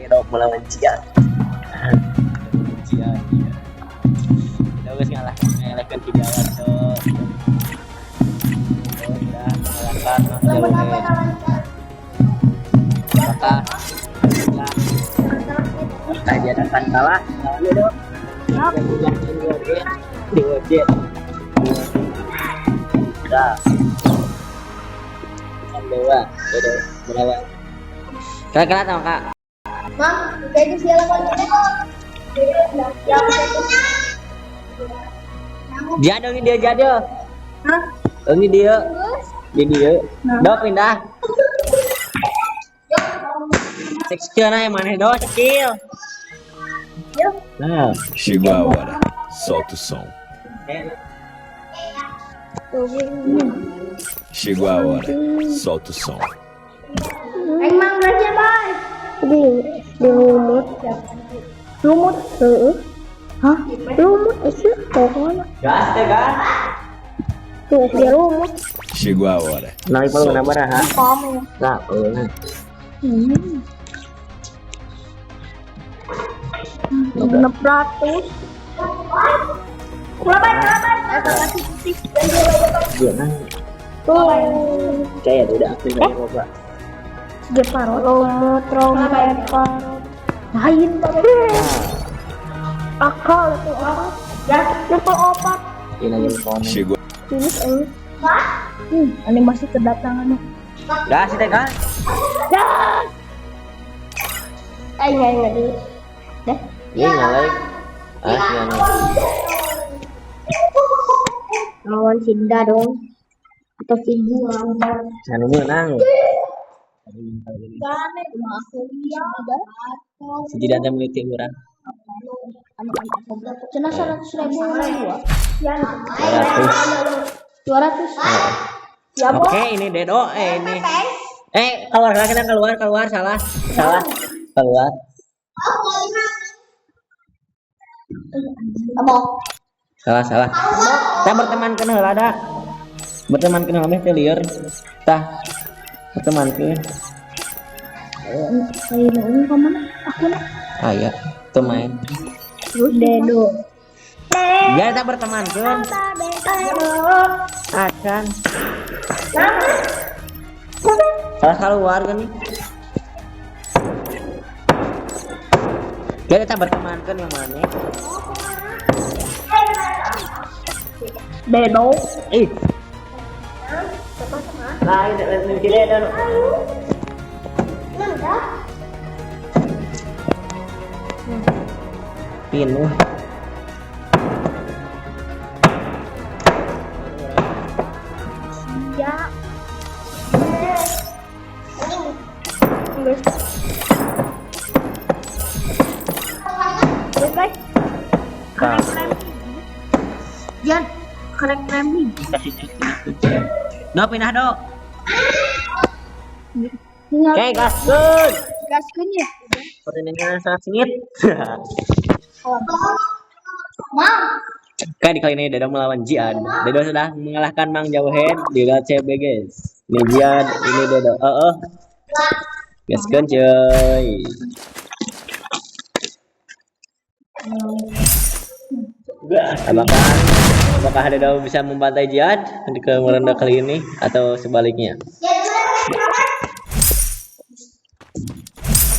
Dedo melawan Cian. Cian. Udah guys ngalahkan 3 so. Udah mengalahkan Jauhen. Maka dia akan kalah lawan Dedo. Dua jet. Udah. Dewa, Dedo melawan. Kak, sama Kak. Mam, jadi siapa Jado ini dia jado. Hah? Ini dia. Dia. Dok pindah. Sekecil na yang mana do kecil. Nah, Chegou a hora. Solta o som. Chegou a hora. Solta o som. Emang raja bay. Di lumut hah? Lumut itu pokoknya. gas deh gas. Tuh dia lumut. Chegou a hora. Nang ipal Solta. mana ha? Kamu. Nah, nah. 600. Kelaban. Dia nang Tuh. kayak udah aktif kayak apa? Jepang. Lumut, trompet, lain banget. Akal tuh orang. Ya, level 4. Ini yang phone. Chegou. Ini animasi kedatangannya. Gas deh gas. Dah. Enggak dulu. Dah. Ini nyalai. Iya nih. Lawan Sinda dong. Atau si gua. Anu menang. Tidak ada menit murah. Cina 100.000 gua. Ya. 200. 200. Ya, Bo. Oke, ini Dedo. Ini. Keluar kita keluar salah. Keluar. Apa? Salah. Kita berteman ke heula da. Berteman ke heula meh teu lieur. Tah. Berteman ke. Saya mau ke mana? Aku nak. Aya, teu main. Terus Dedo. Ya kita berteman kan. Akan. Salah keluar kan nih. Ya kita berteman kan yang mana? Dedo. Lain tidak ada. Pinuh. Ya. Baik. Jan, korek remi. No pindah dok. Tinggal Oke gaskeun. gaskeun ya. Pertandingan sangat sengit. Mam. Oke di kali ini Dedo melawan Jian. Dedo sudah mengalahkan Mang Jauhen di LCB guys. Ini Jian, ini Dedo. Gaskeun cuy. Apakah Dedo bisa membantai Jian di ronde kali ini atau sebaliknya?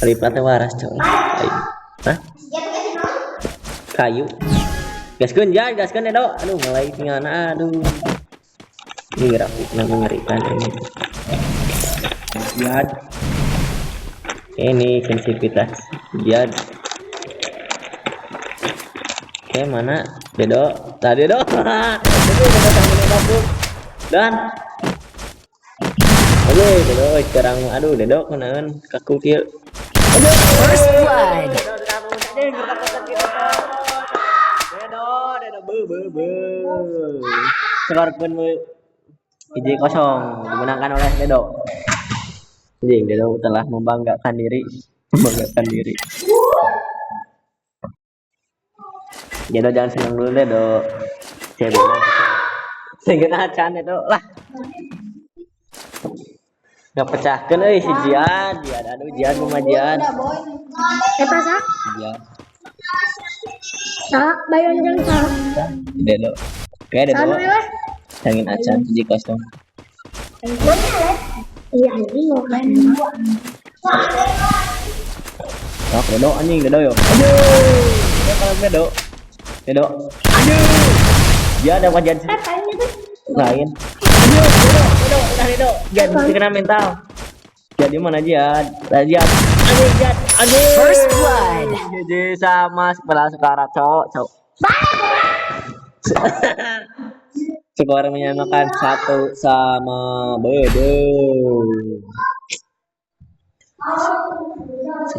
Lipatnya waras coy. Hah? Kayu. Gaskeun Dedo. Aduh mulai tinggalna aduh. Ini grafiknya mengerikan ini. Jian. Ini sensitivitas Jian. Oke mana Dedo? Tadi Dedo. Dan oke Dedo sekarang aduh Dedo kenaon kaku kieu. First blood. Dedo skorkeun 1-0 dimenangkan oleh Dedo. Anjing Dedo telah membanggakan diri. Dedo jangan senang dulu Dedo. Cebol. Sehingga acan Dedo lah. Kepecahkeun euy si Jian, aduh Jian kumaha Eta sa? Jian. Sa, bayon jeung sa. Dedo. Oke, Dedo. Anu ya? Angin acan 7-0. Iya anjing mau main. Oh, Dedo anjing Dedo yo. Aduh. Kalau Dedo. Dedo. Aduh. Dia ada wajan Katanya tuh. lain. Aduh, Dedo, udah Dedo. Jangan kena mental. Jadi mana Jian? Jian. Aduh, Jian. Aduh. First blood. Jadi sama sebelah sekarang cowok. Skor menyamakan 1-1 Bedo.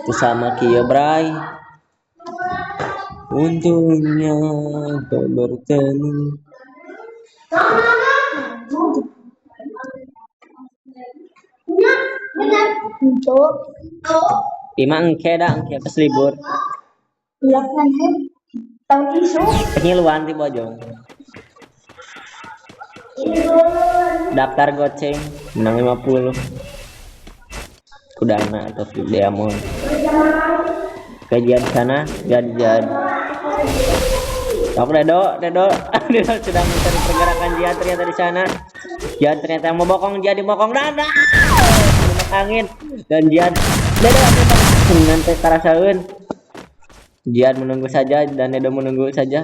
1-1 Kia Bray. Untungnya kau bertemu. Untuk Ima engke pas libur. dilakukan tahun isu. Pengiluan di Bojong. Daftar goceng menang 50. Kudana atau Diamond. Kajian sana jadi. Aku Dedo sedang mencari pergerakan Jian ternyata di sana. Jian ternyata yang membokong jadi bokong dada. Angin dan Jian Dedo dengan terasaun. Jian menunggu saja dan Dedo menunggu saja.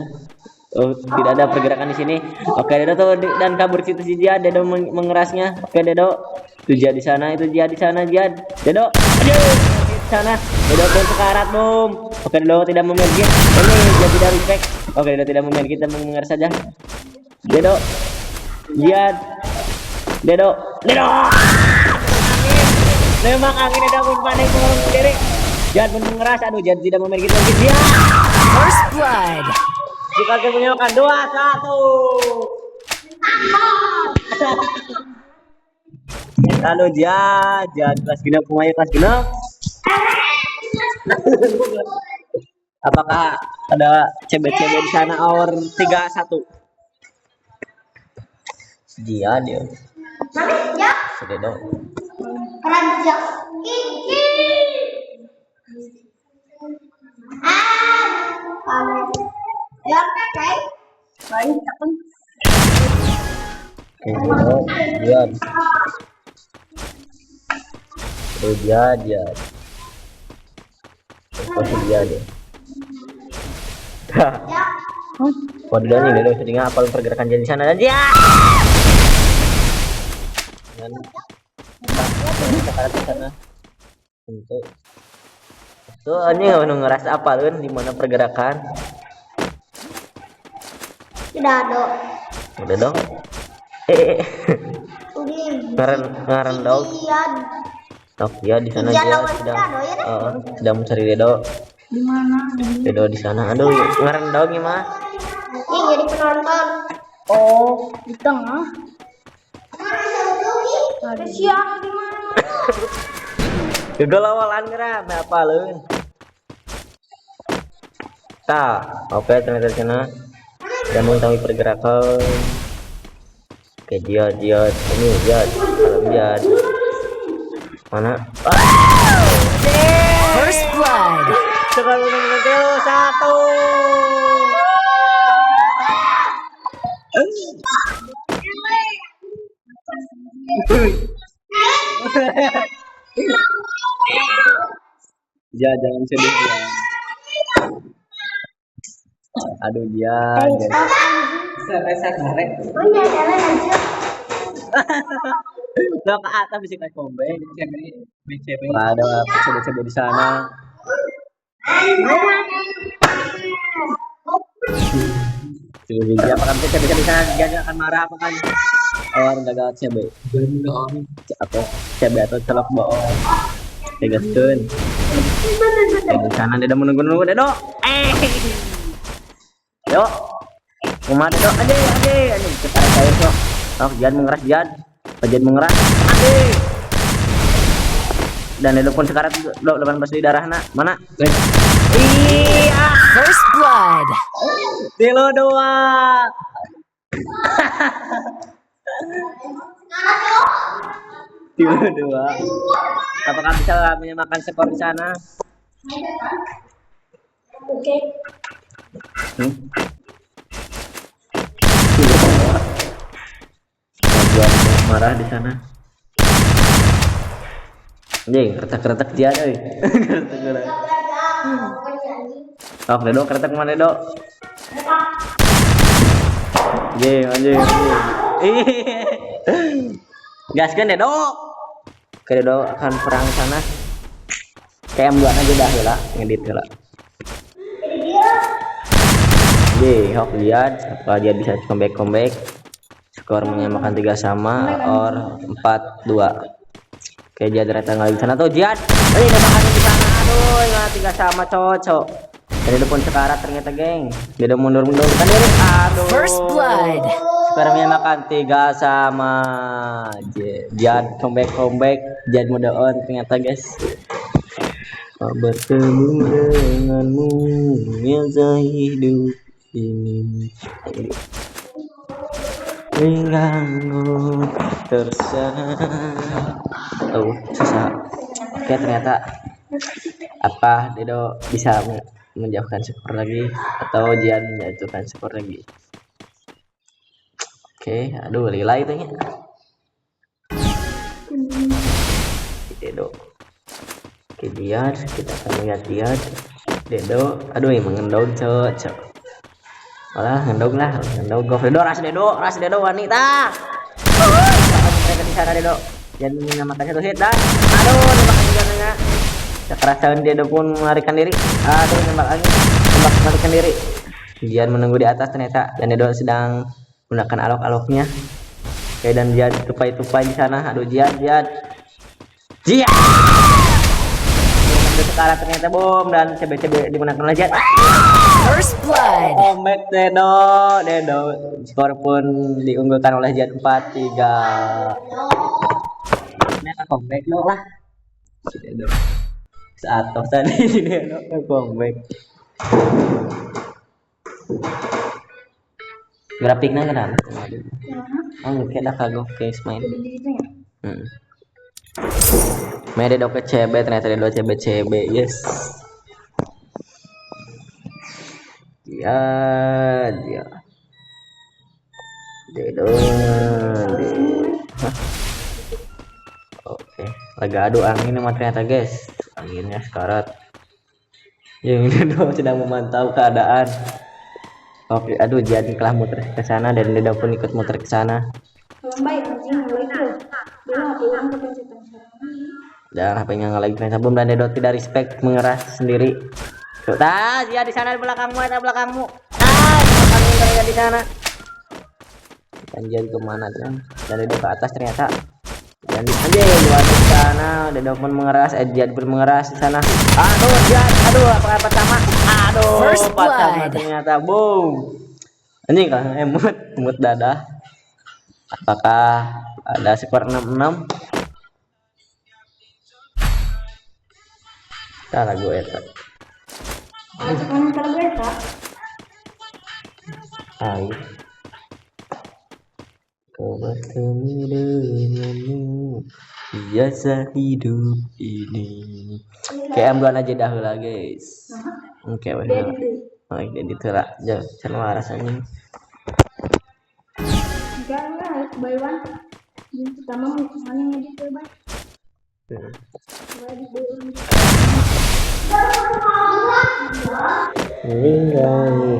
Oh, tidak ada pergerakan di sini. Oke, Dedo tuh dan kabur situ si Jian. Dedo mengerasnya. Oke, Dedo. Itu Jian di sana, Dedo. Aduh, di sana. Dedo pun sekarat, boom. Oke, Dedo tidak memiliki. Ini Jian tidak respect. Oke, Dedo tidak memiliki, kita mengeras saja. Dedo. Jian. Dedo. Memang angin Dedo pun panik mengurung sendiri. Jian pun mengeras. Aduh, Jian tidak memiliki lagi. Jian. First blood. Jika kita menyokan 2-1. Lalu Jian kelas genap pemain kelas genap. Apakah ada CB di sana or 3-1? Dia. Sudah dong. Keranjang gigi. Ya, kayak. Baik, takon. Jian. Jian. Pasti dia. Waduh nih Dedo sedang apa pergerakan Jian di sana dan dia. Dan sekarang di sana. Untuk tuh anjing ngerasa apa lu di mana pergerakan? Tidak ada. Udah dong. Ngaran dong. Oh ya di sana dia sedang mencari Dedo. Di mana? Dedo di sana. Aduh, ngaran dong gimana? Ini jadi penonton. Oh, di tengah. Siap di mana? Udah lawalan ngeram apa lu? Oke ternyata di sana. Dia mengetahui pergerakan. Oke Jian ini Jian mana? First blood. Sekali nomor 1. Jangan sedih ya. Aduh Jian. Sampai sekarang. Oh iya, jalan aja. Lo ke atas bisa kasih kombeng. Ada coba di sana. Coba dia apa kan coba di sana dia akan marah apa kan? Orang gagal CB. Atau CB atau celok bohong. Tegaskeun. Di sana dia udah menunggu Dedo. Yo. Kumaha Dedo? Ade. Sekarang saya sok. Oh, Jian mengeras Jian mengeras. Dan Dedo pun sekarang 18 di darahna. Mana? Iya. First blood. Dilo 2. 3-2. Apakah bisa menyamakan skor di sana? Oke. Hmm? Bagian marah di sana. Anjing, retak-retak dia euy. Retak-retak. Sok, Dedo, retak mana, Dedo? Anjing. Gaskeun, Dedo. Oke, Dedo akan perang di sana. Kayak M2 aja dah heula, ngedit heula. Hok lihat apa dia bisa comeback. Skor menyamakan 3 sama or 4-2. Oke, Jihad ternyata nggak di sana tuh, Jihad. Ini udah makan di sana. Aduh, nggak 3 sama cocok. Dari depan sekarat ternyata, geng. Dia udah mundur kan dia. Aduh. First blood. Skor menyamakan 3 sama. Jihad comeback. Jihad mode on ternyata, guys. Bertemu denganmu yang hidup ini mengganggu susah. Oke, ternyata apa Dedo bisa menjauhkan skor lagi atau Jian menjatuhkan skor lagi. Oke, aduh lila itu nya Dedo. Oke, Jian, kita akan melihat Jian. Dedo, aduh yang mengendong cocok. Malah ngendong go Dedo, ras Dedo wanita. Mereka di sana Dedo. Jangan menyamakan satu hit dan aduh nembak jangannya. Kekerasan Dedo pun melarikan diri. Aduh nembak melarikan diri. Jian menunggu di atas ternyata dan Dedo sedang menggunakan alok-aloknya. Oke, dan Jian tupai di sana. Aduh Jian. Sekarang ternyata bom dan CB digunakan oleh Jian. First blood. Comeback Dedo. Skor pun diunggulkan oleh Jian 4-3. Mereka comeback lah. Dedo. Saat tadi Dedo comeback. Grafiknya kenapa? Oh, kita kagok case main. Main Dedo ke CB ternyata Dedo CB yes. Ya. Dedo. Oke, lagi adu angin sama ternyata, guys. Anginnya sekarat. Yang Dedo sedang memantau keadaan. Oke, aduh jadi kelah muter ke sana dan Dedo pun ikut muter ke sana. Dan HP-nya nggak lagi ternyata bom dan Dedo tidak respect mengeras sendiri. Dia di sana di belakangmu. Dia di sana. Dan jadi kemana tuh? Dan Dedo ke atas ternyata. Dan luar di sana, Dedo pun mengeras, Jihad pun mengeras di sana. Apa pertama? Pertama ternyata boom. Ini kan emut dadah. Apakah ada skor 6-6? Kita lagu eta. Hai. Kau bertemu denganmu biasa hidup ini. Kayak ambulan aja dah lah, guys. Oke, bener. Oh, jadi terak aja. Cara rasanya. Jangan bayuan. Yang pertama mana yang di coba?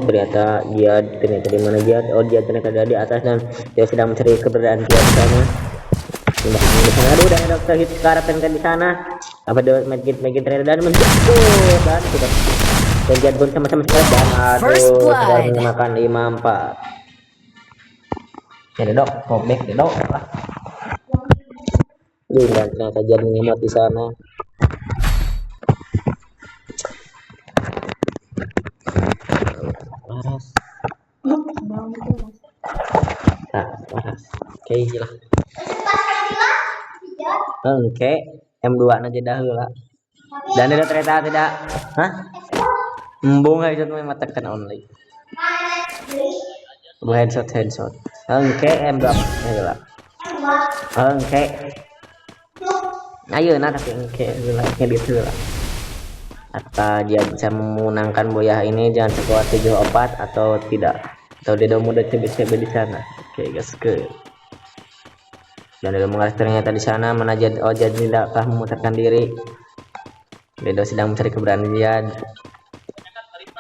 Ternyata dia di mana dia? Oh, dia ternyata ada di atas dan dia sedang mencari keberadaan dia di sana. Aduh, dan ada hit karat di sana. Apa dia makin ternyata dan menjatuh dan sudah. Dan Jian pun sama-sama sekali dan sudah memakan 5-4. Ya Dedo, comeback Dedo lah. Dan ternyata Jian menyemat di sana. Paras. Oke lah. Oke, M2 aja dah lah. Dan Dedo ternyata tidak. Embung aja tuh memang tekan only. Headshot. Oke, M2 lah. Oke. Ayo nah tapi kayak gitu lah. Atau dia bisa memenangkan boya ini dengan skor 7-4 atau tidak, atau dia udah CB di sana. Oke guys, ke dan dia mengalir ternyata di sana mana jadi tidakkah memutarkan diri. Dedo sedang mencari keberadaan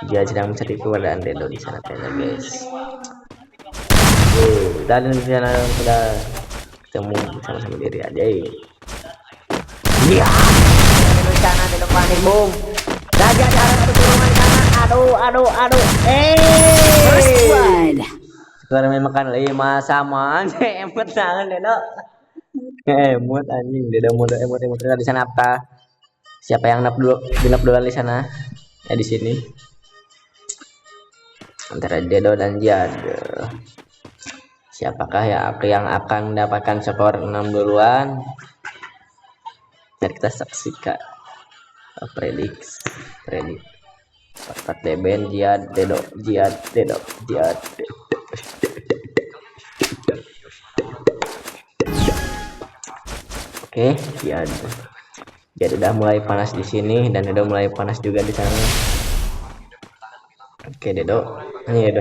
dia sedang mencari keberadaan Dedo di sana ternyata guys. Dan di sana sudah ketemu sama-sama diri aja. Iya, di sana di depan nih, boom. Raja di arah turungan di sana. Aduh. First blood. Sekarang main makan 5 sama aja. Emot tangan Dedo. Emot anjing, Dedo mode emot di sana apa? Siapa yang nap duluan di sana? Ya di sini. Antara Dedo dan Jad. Siapakah yang akan mendapatkan skor 6 duluan? Mari kita saksikan. Prediksi. Pat Deben, Jad, Dedo. Oke, Jad udah mulai panas di sini dan Dedo mulai panas juga di sana. Oke, Dedo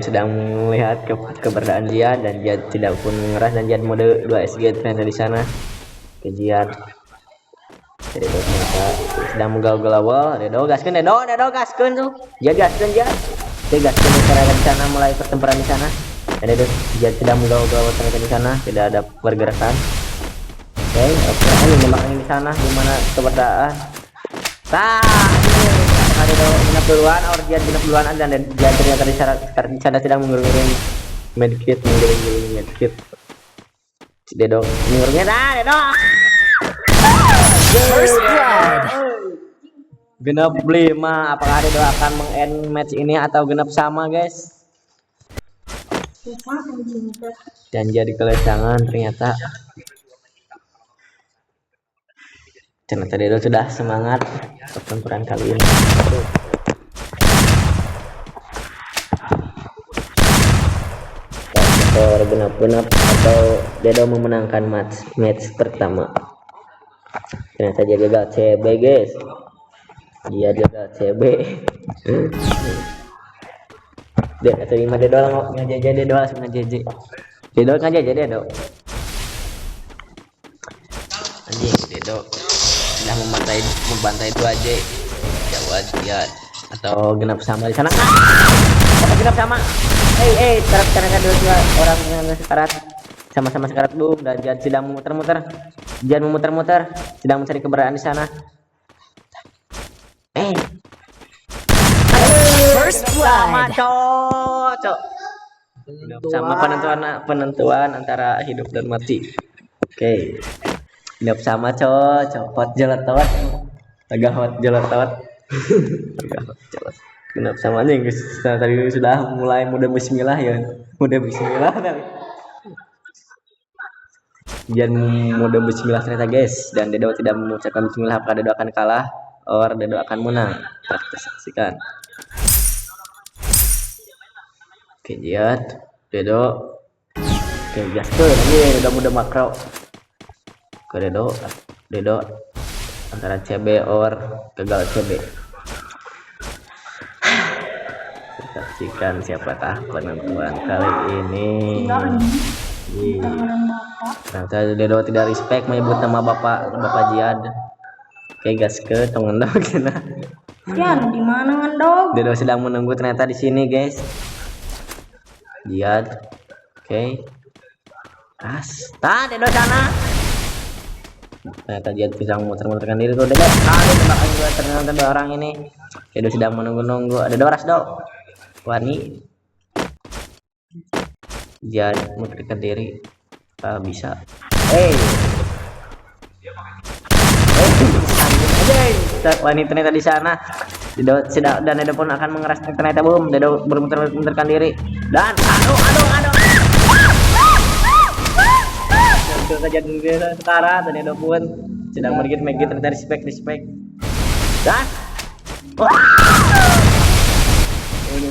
sedang melihat keberadaan Jad dan Jad tidak pun mengeras dan Jad mode 2SG ternyata di sana. Oke, Jad. Dedo ternyata sedang menggaul awal. Dedo gaskeun tuh. Jad gaskeun di sana mulai pertempuran di sana. Dan Dedo Jad sedang menggaul ternyata di sana, tidak ada pergerakan. Oke, ini nembaknya di sana di mana keberadaan. Apakah Dedo genap duluan atau Jad genap duluan dan Jad ternyata di sana sedang mengurung medkit. Dedo mengurungnya Dedo. First blood. Genap 5. Apakah Dedo akan meng-end match ini atau genap sama guys? Dan jadi kelesangan ternyata Dedo sudah semangat pertempuran kali ini. Skor genap atau Dedo memenangkan match pertama. Ternyata dia gagal CB guys. Dia gagal CB. Dia terima Dedo langsung ngejeje. Dedo anjing. Dedo sudah membantai 2J. Jawab Jad atau genap sama di sana. Apa genap sama? Karena dua orang yang sekarat sama-sama sekarat boom dan Jad sedang memutar-muter. Sedang mencari keberadaan di sana. First blood. Cok. Sama penentuan antara hidup dan mati. Oke. Hidup sama hot jelatot. Agak hot jelatot. Genap sama aja guys. Tadi sudah mulai mode bismillah ya. Mode bismillah tadi. Jangan mode bismillah ternyata guys, dan Dedo tidak mengucapkan bismillah. Apakah Dedo akan kalah or Dedo akan menang? Kita saksikan. Oke, Jad, Dedo. Oke, gaskeun anjing, udah mode makro. Ke Dedo antara CB or gagal CB. Saksikan siapakah penentuan kali ini. Ternyata Dedo tidak respect menyebut nama bapak Jad. Oke gas ke ngendog kena. Ya, di mana ngendog? Dedo sedang menunggu ternyata di sini guys. Jad. Oke. Dedo sana. Ternyata Jad bisa memutar-mutarkan diri tuh Dedo. Tembakan juga ternyata dua orang ini. Dedo sedang menunggu. Dedo ras do. Wani. Jad memutarkan diri. Bisa. Wanita ternyata di sana. Dedo pun akan mengeras ternyata boom. Dedo bermutar-mutarkan diri dan aduh. Itu saja sekarang dan Dedo pun sedang mergit ternyata respect. Dan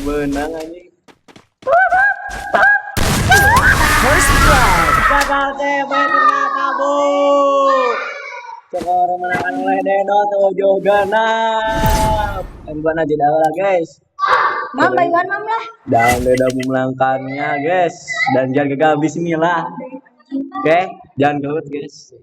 menang anjing. First blood. Gagal CB ternyata bu. skor menang oleh Dedo 7-6. Bukan aja dah lah guys. Mam, by one mam lah. Dan Dedo memenangkannya guys. Dan jangan gagal bismillah. Oke, jangan gelut guys.